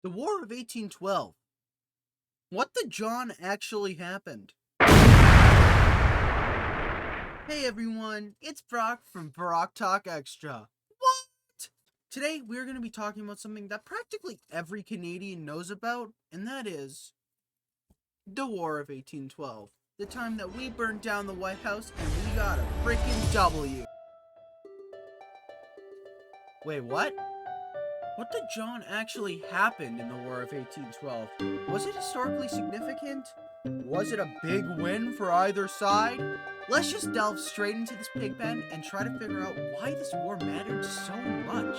The War of 1812. What the John actually happened? Hey everyone, it's Brock from Brock Talk Extra. What? Today we're going to be talking about something that practically every Canadian knows about, and that is the War of 1812. The time that we burned down the White House and we got a freaking W. Wait, what? What the John actually happened in the War of 1812? Was it historically significant? Was it a big win for either side? Let's just delve straight into this pig pen and try to figure out why this war mattered so much.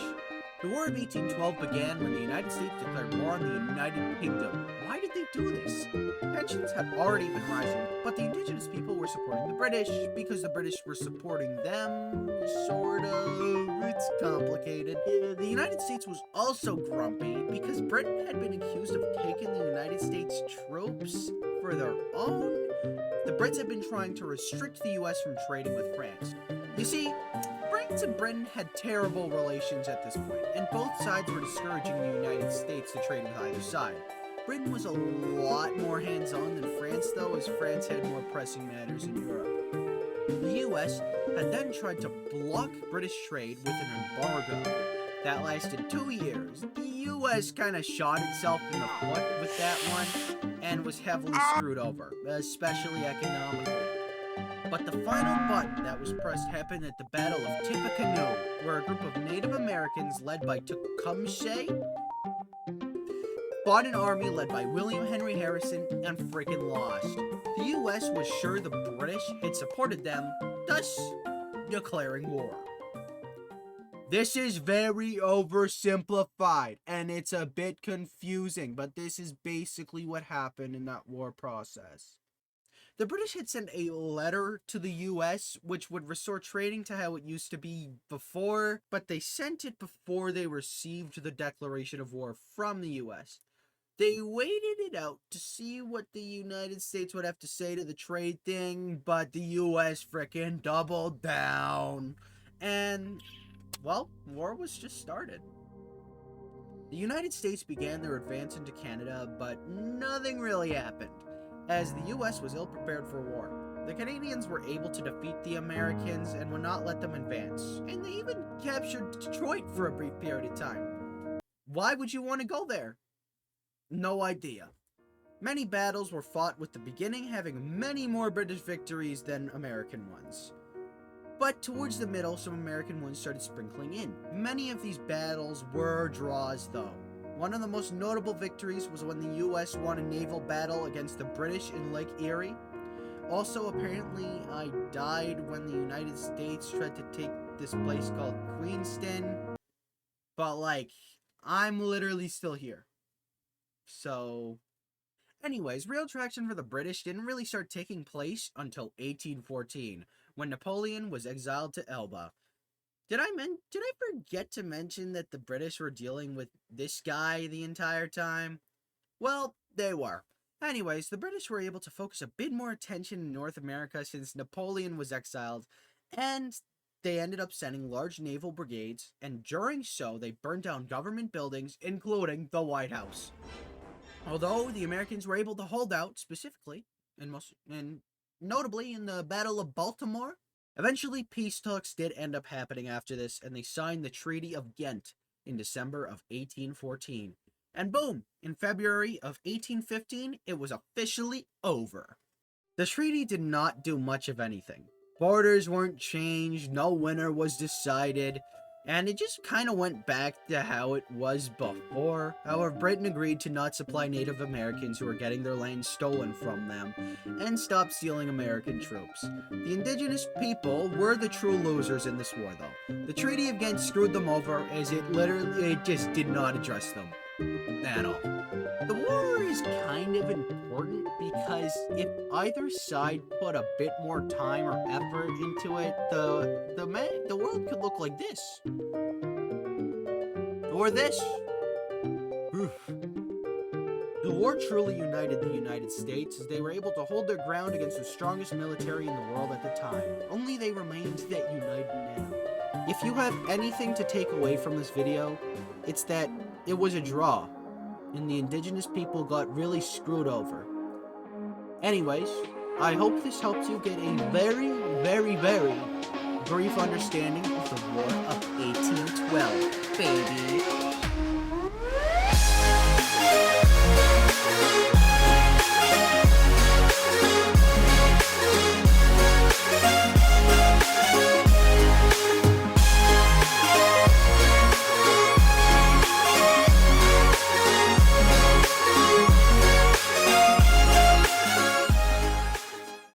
The War of 1812 began when the United States declared war on the United Kingdom. Why did they do this? Tensions had already been rising, but the indigenous people were supporting the British because the British were supporting them, sort of. It's complicated. The United States was also grumpy because Britain had been accused of taking the United States troops for their own. The Brits had been trying to restrict the US from trading with France. You see, France and Britain had terrible relations at this point, and both sides were discouraging the United States to trade with either side. Britain was a lot more hands-on than France, though, as France had more pressing matters in Europe. The US had then tried to block British trade with an embargo. That lasted 2 years. The US kind of shot itself in the foot with that one and was heavily screwed over, especially economically. But the final button that was pressed happened at the Battle of Tippecanoe, where a group of Native Americans led by Tecumseh fought an army led by William Henry Harrison and freaking lost. The US was sure the British had supported them, thus declaring war. This is very oversimplified, and it's a bit confusing, but this is basically what happened in that war process. The British had sent a letter to the US which would restore trading to how it used to be before, but they sent it before they received the declaration of war from the US. They waited it out to see what the United States would have to say to the trade thing, but the US frickin' doubled down. And, well, war was just started. The United States began their advance into Canada, but nothing really happened, as the US was ill-prepared for war. The Canadians were able to defeat the Americans and would not let them advance, and they even captured Detroit for a brief period of time. Why would you want to go there? No idea. Many battles were fought, with the beginning having many more British victories than American ones. But towards the middle, some American ones started sprinkling in. Many of these battles were draws, though. One of the most notable victories was when the US won a naval battle against the British in Lake Erie. Also, apparently, I died when the United States tried to take this place called Queenston. But, I'm literally still here. So, anyways, real traction for the British didn't really start taking place until 1814, when Napoleon was exiled to Elba. Did I forget to mention that the British were dealing with this guy the entire time? Well, they were. Anyways, the British were able to focus a bit more attention in North America since Napoleon was exiled, and they ended up sending large naval brigades, and during so, they burned down government buildings, including the White House. Although the Americans were able to hold out, specifically, and notably in the Battle of Baltimore, eventually peace talks did end up happening after this, and they signed the Treaty of Ghent in December of 1814. And boom, in February of 1815, it was officially over. The treaty did not do much of anything. Borders weren't changed, no winner was decided, and it just kind of went back to how it was before. However, Britain agreed to not supply Native Americans who were getting their land stolen from them, and stop stealing American troops. The indigenous people were the true losers in this war, though. The Treaty of Ghent screwed them over, as it just did not address them at all. The war is kind of important because if either side put a bit more time or effort into it, the world could look like this. Or this. Oof. The war truly united the United States, as they were able to hold their ground against the strongest military in the world at the time. Only they remained that united now. If you have anything to take away from this video, it's that it was a draw. and the indigenous people got really screwed over. Anyways, I hope this helps you get a very, very, very brief understanding of the War of 1812, baby.